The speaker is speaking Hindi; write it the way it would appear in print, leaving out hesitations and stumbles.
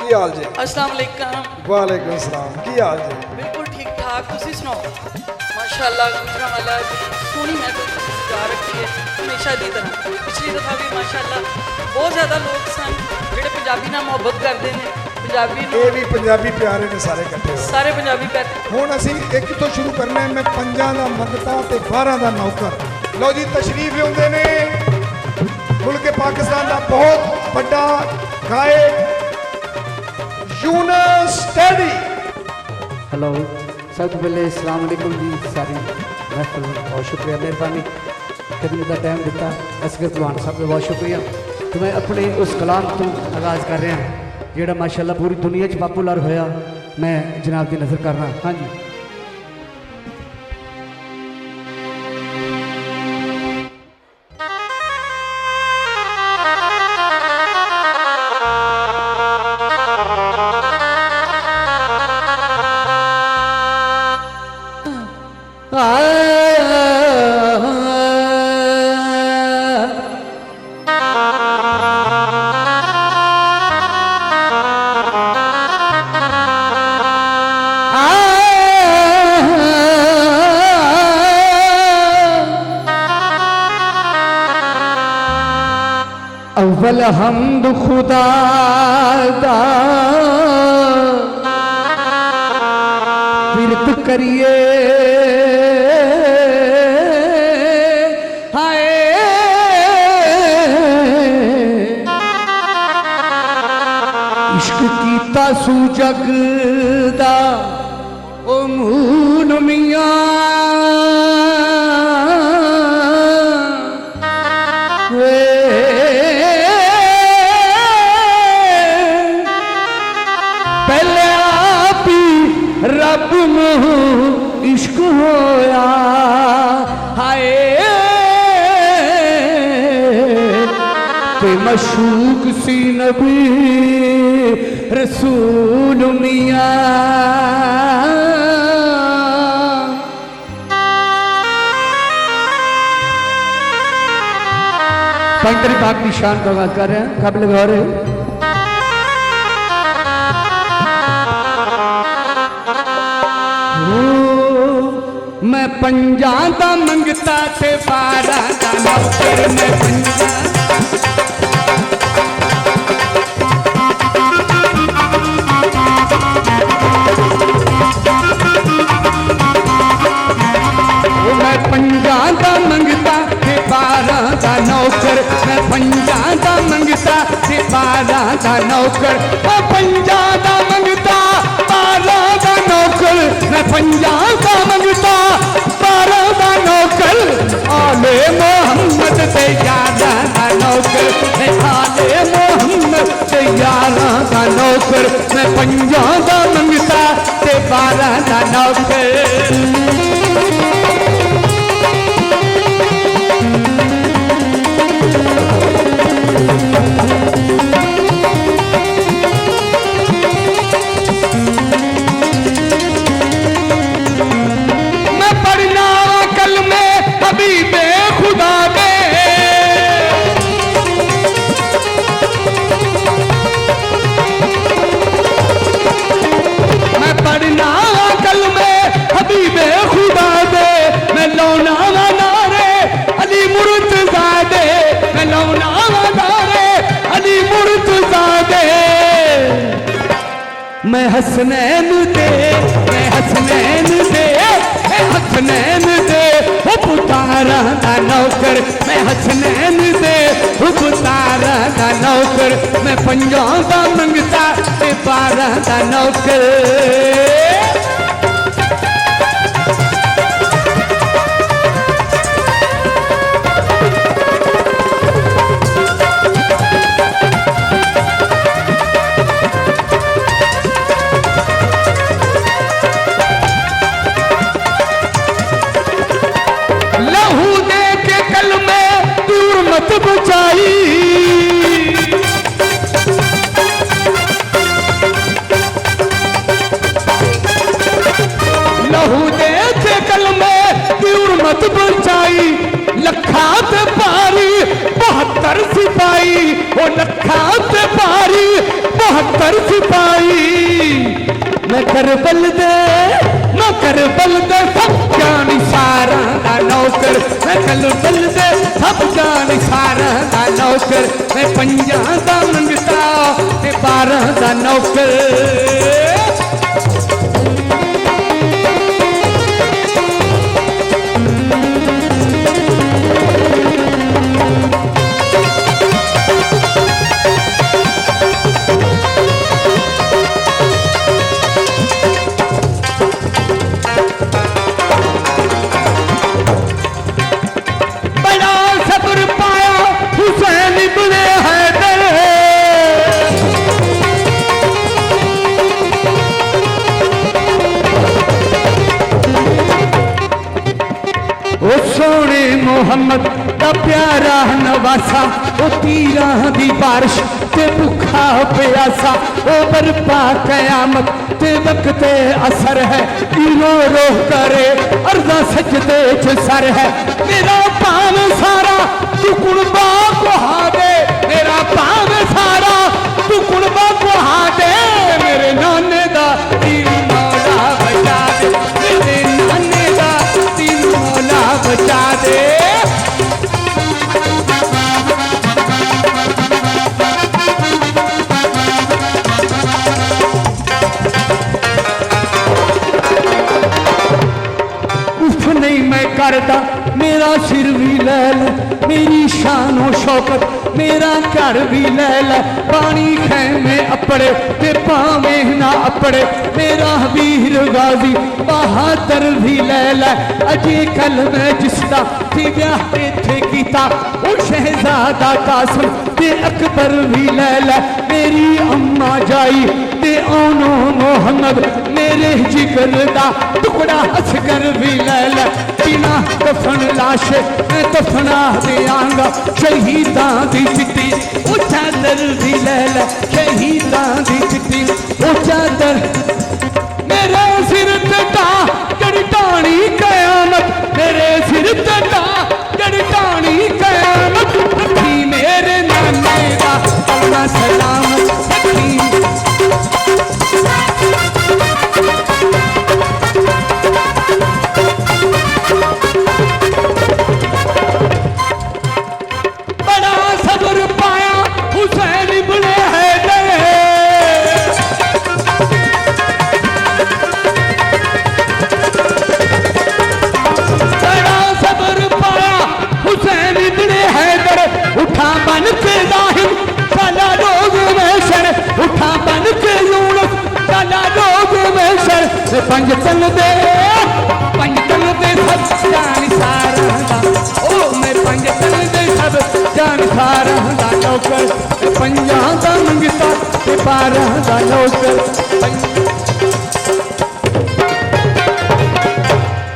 की हाल जी? अस्सलाम वालेकुम। वालेकुम सलाम। की हाल जी? बिल्कुल ठीक ठाक, तुसी सुनाओ? माशाअल्लाह गुजरा वाला सोहनी महफिल सजा रखी है हमेशा की तरह। पिछली दफा भी माशाअल्लाह बहुत ज़्यादा लोग सन जिहड़े पंजाबी नाल मुहब्बत करते हैं। पंजाबी ये भी पंजाबी प्यारे ने सारे इकट्ठे हो। सारे पंजाबी प्यारे। हुण असीं एक तो शुरू करना है। मैं 5 दा मंगता ते 12 दा नौकर। लो जी तशरीफ लियाउंदे ने मुल्क पाकिस्तान का बहुत बड़ा गायक यूनुस टैडी। हेलो, सबसे पहले अस्सलाम वालेकुम जी सारी महफिल बहुत शुक्रिया मेहरबानी खिदमत का टाइम दिता असगर कुलवान साहब का बहुत शुक्रिया। तो मैं अपने उस कलाम तो आगाज़ कर रहा जोड़ा माशाअल्लाह पूरी दुनिया पॉपुलर होया। मैं जनाब की नज़र करना। हाँ जी, अव्वल हमद खुदा दा विरत करिए हाय इश्क कीता सू जग दा ओ मून मियां रब मोह इश्क होया हाय ते मशूक सी नबी रसूल मियां। पंकरी पाक की शान का आगाज कर रहे हैं। काबिल गौर है मैं 5 दा मंगता ते 12 दा नौकर। मैं 5 दा मंगता ते 12 दा नौकर। मैं 5 दा मंगता ते 12 दा नौकर। 5 दा मंगता 12 दा नौकर। मैं 5 दा मंगता 12 दा नौकर। आले मोहम्मद ते 11 दा नौकर। मैं आले मोहम्मद ते 11 दा नौकर। मैं 5 दा मंगता ते 12 दा नौकर। मैं हसनैन दे, मैं हसनैन दे, मैं हसनैन दे पुतारा दा नौकर। मैं हसनैन दे पुतारा दा नौकर। मैं 5 दा मंगता ते 12 दा नौकर। बचाई लहू दे थे कलमे दूर मत बचाई। लखात पारी 72 सिपाही ओ लखात पारी 72 नौकर सिपाही मैं करबल दे सब जान सारा दा नौकर मैं करबल दे सब जान सारा दा नौकर मैं पंजा दा मंगता ते 12 दा नौकर सोने मोहम्मद दा प्यारा नवासा ओ तीरा दी बारिश ते भुखा प्यासा ओ बरपा कयामत ते वक्त असर है रो रो करे अर्जा सजदे च सर है मेरा पाव सारा तू कुणबा कुहा दे मेरा पाव सारा तू कुणबा कुहा दे मेरे नाने दा तीन मौला बचा दे मेरे नाने दा तीन मौला बचा दे उफ नहीं मैं करता मेरा सिर भी ले ले मेरी शानो शौकत मेरा घर भी ले ले पानी खैमे अपड़े ते पावे ना अपड़े मेरा वीर गाजी बहादुर भी ले ले अजे कल मैं जिसदा ते ब्याह इत्थे कीता ओ शहजादा कासिम ते अकबर भी ले ले मेरी अम्मा जाई ते ओनो मोहम्मद मेरे जिगर दा टुकड़ा असगर भी ले ले बिना दफन लाश मैं दफना देंगा शहीदां दी चिट्ठी ओ चादर भी ले ले शहीदां दी चिट्ठी ओ चादर मेरे सिर ते जड़ी टाणी कयामत मेरे सिर ते जड़ी टाणी कयामत रखी मेरे नाने दा अल्लाह सलामत रखी उठा बन के जाहिर साला रोग में शर उठा बन के यूनुस साला रोग में शर पंजतन दे सब जान सारा ओ मैं पंजतन दे सब जान सारा दा नौकर पंजा दा मंगता ते 12 दा नौकर